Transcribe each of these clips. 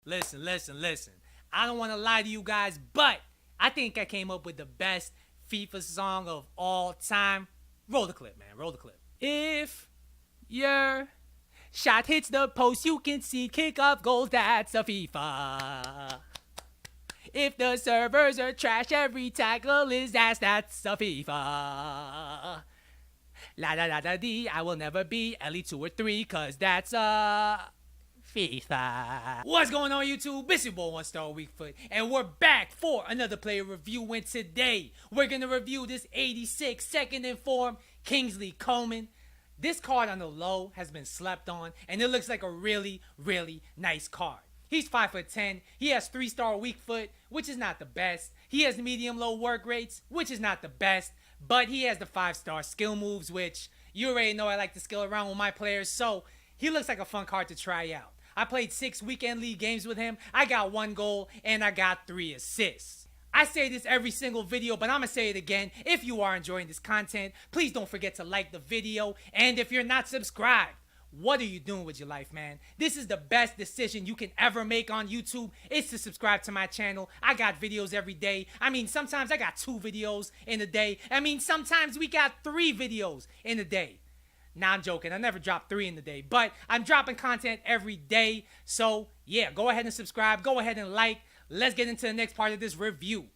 Listen. I don't want to lie to you guys, but I think I came up with the best FIFA song of all time. Roll the clip, man. Roll the clip. If your shot hits the post, you can see kickoff goals. That's a FIFA. If the servers are trash, every tackle is ass. That's a FIFA. La da da da dee. I will never be Elite 2 or 3, cause that's a FIFA. What's going on, YouTube? It's your boy 1 Star Weakfoot, and we're back for another player review. And today we're gonna review this 86 second in form Kingsley Coman. This card on the low has been slept on, and it looks like a really nice card. He's 5'10". He has 3-star weak foot, which is not the best. He has medium-low work rates, which is not the best. But he has the 5-star skill moves, which you already know I like to skill around with my players. So he looks like a fun card to try out. I played 6 weekend league games with him. I got 1 goal and I got 3 assists. I say this every single video, but I'm going to say it again. If you are enjoying this content, please don't forget to like the video. And if you're not subscribed, what are you doing with your life, man? This is the best decision you can ever make on YouTube. It's to subscribe to my channel. I got videos every day. I mean, sometimes I got 2 videos in a day. I mean, sometimes we got 3 videos in a day. Nah, I'm joking. I never drop 3 in the day, but I'm dropping content every day. So yeah, go ahead and subscribe. Go ahead and like. Let's get into the next part of this review.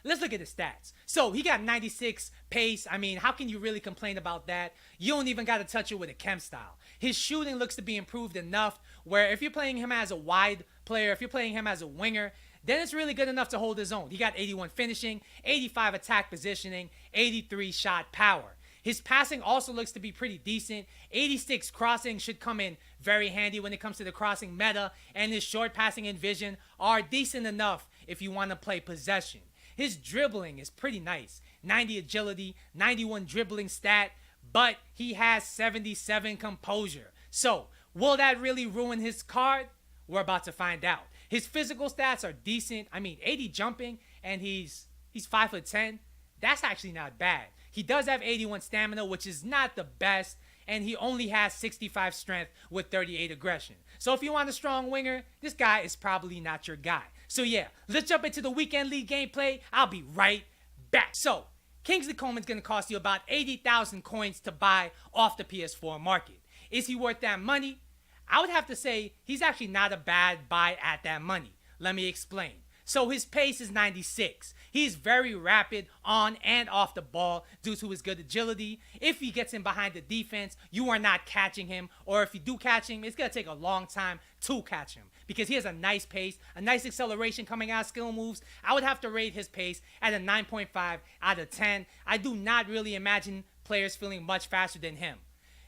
Let's look at his stats. So he got 96 pace. I mean, how can you really complain about that? You don't even got to touch it with a chem style. His shooting looks to be improved enough where if you're playing him as a wide player, if you're playing him as a winger, then it's really good enough to hold his own. He got 81 finishing, 85 attack positioning, 83 shot power. His passing also looks to be pretty decent. 86 crossing should come in very handy when it comes to the crossing meta, and his short passing and vision are decent enough if you want to play possession. His dribbling is pretty nice. 90 agility, 91 dribbling stat, but he has 77 composure. So, will that really ruin his card? We're about to find out. His physical stats are decent. I mean, 80 jumping, and he's 5'10". That's actually not bad. He does have 81 stamina, which is not the best, and he only has 65 strength with 38 aggression. So if you want a strong winger, this guy is probably not your guy. So yeah, let's jump into the weekend league gameplay. I'll be right back. So Kingsley Coman's going to cost you about 80,000 coins to buy off the PS4 market. Is he worth that money? I would have to say he's actually not a bad buy at that money. Let me explain. So his pace is 96. He's very rapid on and off the ball due to his good agility. If he gets in behind the defense, you are not catching him. Or if you do catch him, it's going to take a long time to catch him because he has a nice pace, a nice acceleration coming out of skill moves. I would have to rate his pace at a 9.5 out of 10. I do not really imagine players feeling much faster than him.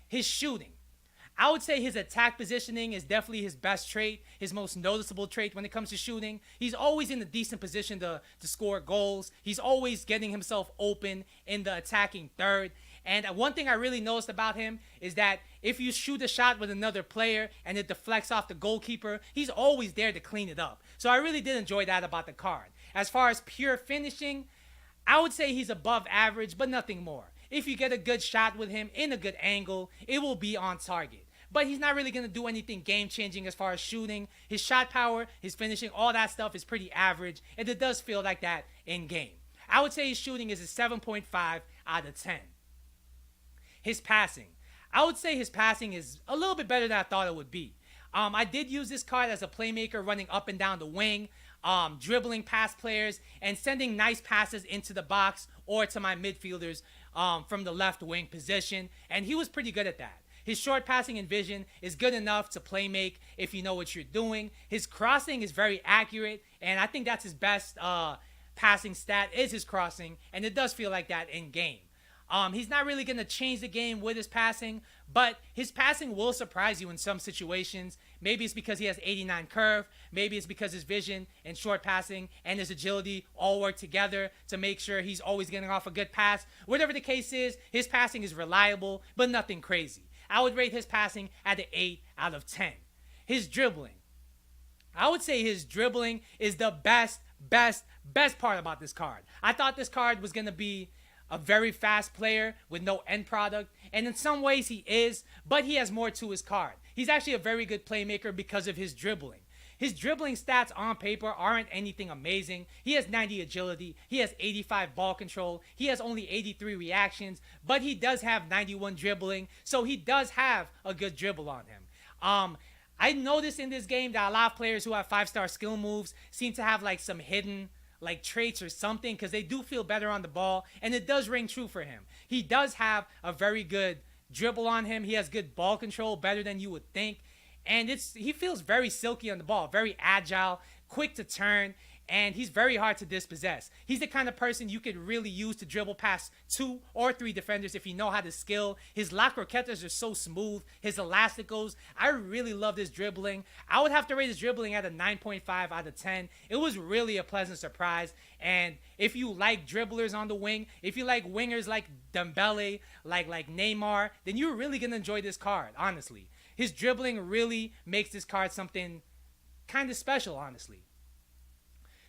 His shooting. I would say his attack positioning is definitely his best trait, his most noticeable trait when it comes to shooting. He's always in a decent position to score goals. He's always getting himself open in the attacking third. And one thing I really noticed about him is that if you shoot a shot with another player and it deflects off the goalkeeper, he's always there to clean it up. So I really did enjoy that about the card. As far as pure finishing, I would say he's above average, but nothing more. If you get a good shot with him in a good angle, it will be on target. But he's not really going to do anything game-changing as far as shooting. His shot power, his finishing, all that stuff is pretty average, and it does feel like that in-game. I would say his shooting is a 7.5 out of 10. His passing. I would say his passing is a little bit better than I thought it would be. I did use this card as a playmaker running up and down the wing, dribbling past players, and sending nice passes into the box or to my midfielders from the left wing position, and he was pretty good at that. His short passing and vision is good enough to play make if you know what you're doing. His crossing is very accurate, and I think that's his best passing stat is his crossing, and it does feel like that in game. He's not really going to change the game with his passing, but his passing will surprise you in some situations. Maybe it's because he has 89 curve. Maybe it's because his vision and short passing and his agility all work together to make sure he's always getting off a good pass. Whatever the case is, his passing is reliable, but nothing crazy. I would rate his passing at an 8 out of 10. His dribbling. I would say his dribbling is the best part about this card. I thought this card was going to be a very fast player with no end product, and in some ways he is, but he has more to his card. He's actually a very good playmaker because of his dribbling. His dribbling stats on paper aren't anything amazing. He has 90 agility. He has 85 ball control. He has only 83 reactions, but he does have 91 dribbling, so he does have a good dribble on him. I noticed in this game that a lot of players who have 5-star skill moves seem to have like some hidden like traits or something, because they do feel better on the ball, and it does ring true for him. He does have a very good dribble on him. He has good ball control, better than you would think, and he feels very silky on the ball, very agile, quick to turn, and he's very hard to dispossess. He's the kind of person you could really use to dribble past 2 or 3 defenders if you know how to skill. His La Croquetas are so smooth. His elasticos, I really love his dribbling. I would have to rate his dribbling at a 9.5 out of 10. It was really a pleasant surprise. And if you like dribblers on the wing, if you like wingers like Dembele, like Neymar, then you're really going to enjoy this card, honestly. His dribbling really makes this card something kind of special, honestly.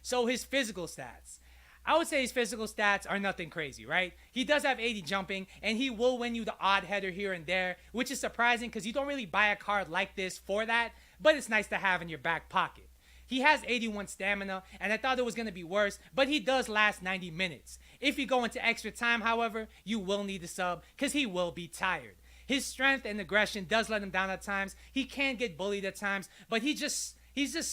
So his physical stats. I would say his physical stats are nothing crazy, right? He does have 80 jumping, and he will win you the odd header here and there, which is surprising because you don't really buy a card like this for that, but it's nice to have in your back pocket. He has 81 stamina, and I thought it was going to be worse, but he does last 90 minutes. If you go into extra time, however, you will need a sub because he will be tired. His strength and aggression does let him down at times. He can get bullied at times, but he's just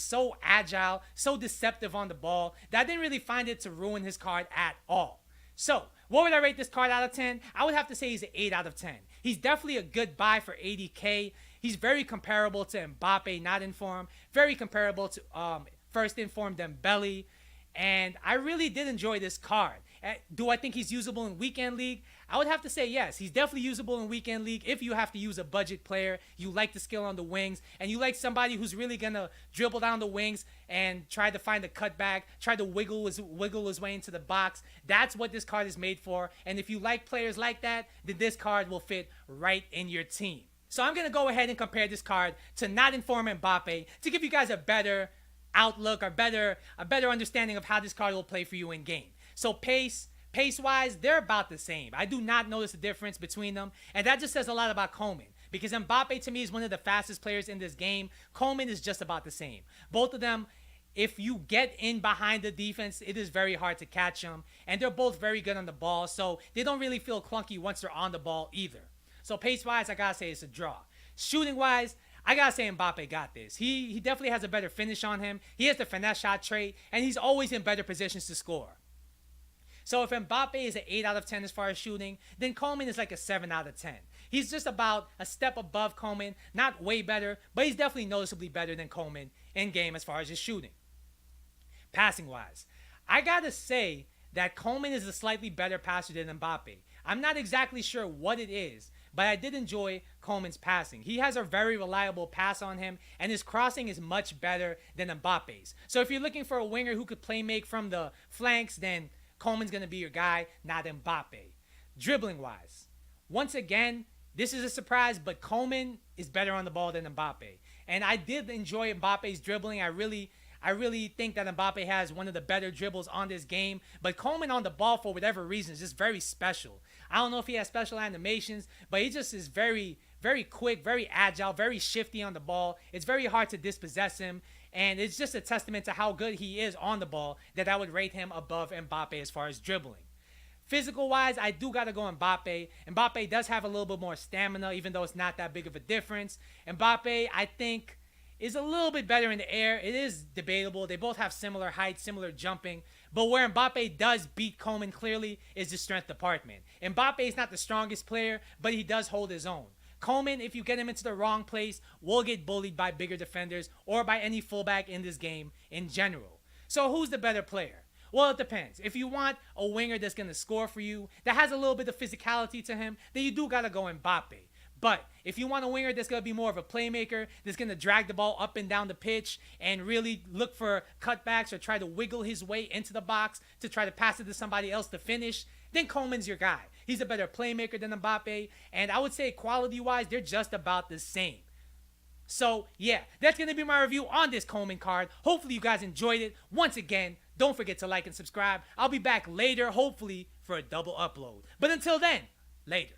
so agile, so deceptive on the ball that I didn't really find it to ruin his card at all. So, what would I rate this card out of 10? I would have to say he's an 8 out of 10. He's definitely a good buy for 80K. He's very comparable to Mbappe, not in form. Very comparable to first in form Dembele. And I really did enjoy this card. Do I think he's usable in Weekend League? I would have to say yes. He's definitely usable in Weekend League if you have to use a budget player, you like the skill on the wings, and you like somebody who's really going to dribble down the wings and try to find a cutback, try to wiggle his way into the box. That's what this card is made for. And if you like players like that, then this card will fit right in your team. So I'm going to go ahead and compare this card to Not Inform Mbappe to give you guys a better outlook, or a better understanding of how this card will play for you in game. So pace-wise, they're about the same. I do not notice a difference between them, and that just says a lot about Coman, because Mbappe to me is one of the fastest players in this game. Coman is just about the same. Both of them, if you get in behind the defense, it is very hard to catch them, and they're both very good on the ball, so they don't really feel clunky once they're on the ball either. So pace-wise, I gotta say it's a draw. Shooting-wise, I gotta say Mbappe got this. He definitely has a better finish on him. He has the finesse shot trait, and he's always in better positions to score. So if Mbappe is an 8 out of 10 as far as shooting, then Coman is like a 7 out of 10. He's just about a step above Coman, not way better, but he's definitely noticeably better than Coman in game as far as his shooting. Passing-wise, I gotta say that Coman is a slightly better passer than Mbappe. I'm not exactly sure what it is, but I did enjoy Coman's passing. He has a very reliable pass on him, and his crossing is much better than Mbappe's. So if you're looking for a winger who could play make from the flanks, then Coman's going to be your guy, not Mbappe. Dribbling-wise, once again, this is a surprise, but Coman is better on the ball than Mbappe. And I did enjoy Mbappe's dribbling. I really think that Mbappe has one of the better dribbles on this game, but Coman on the ball, for whatever reason, is just very special. I don't know if he has special animations, but he just is very, very quick, very agile, very shifty on the ball. It's very hard to dispossess him, and it's just a testament to how good he is on the ball that I would rate him above Mbappe as far as dribbling. Physical-wise, I do got to go Mbappe. Mbappe does have a little bit more stamina, even though it's not that big of a difference. Mbappe, I think, is a little bit better in the air. It is debatable. They both have similar height, similar jumping. But where Mbappe does beat Coman clearly is the strength department. Mbappe is not the strongest player, but he does hold his own. Coman, if you get him into the wrong place, will get bullied by bigger defenders or by any fullback in this game in general. So who's the better player? Well, it depends. If you want a winger that's going to score for you, that has a little bit of physicality to him, then you do got to go Mbappe. But if you want a winger that's going to be more of a playmaker, that's going to drag the ball up and down the pitch and really look for cutbacks or try to wiggle his way into the box to try to pass it to somebody else to finish, then Coman's your guy. He's a better playmaker than Mbappe, and I would say quality-wise, they're just about the same. So, yeah, that's going to be my review on this Coman card. Hopefully you guys enjoyed it. Once again, don't forget to like and subscribe. I'll be back later, hopefully, for a double upload. But until then, later.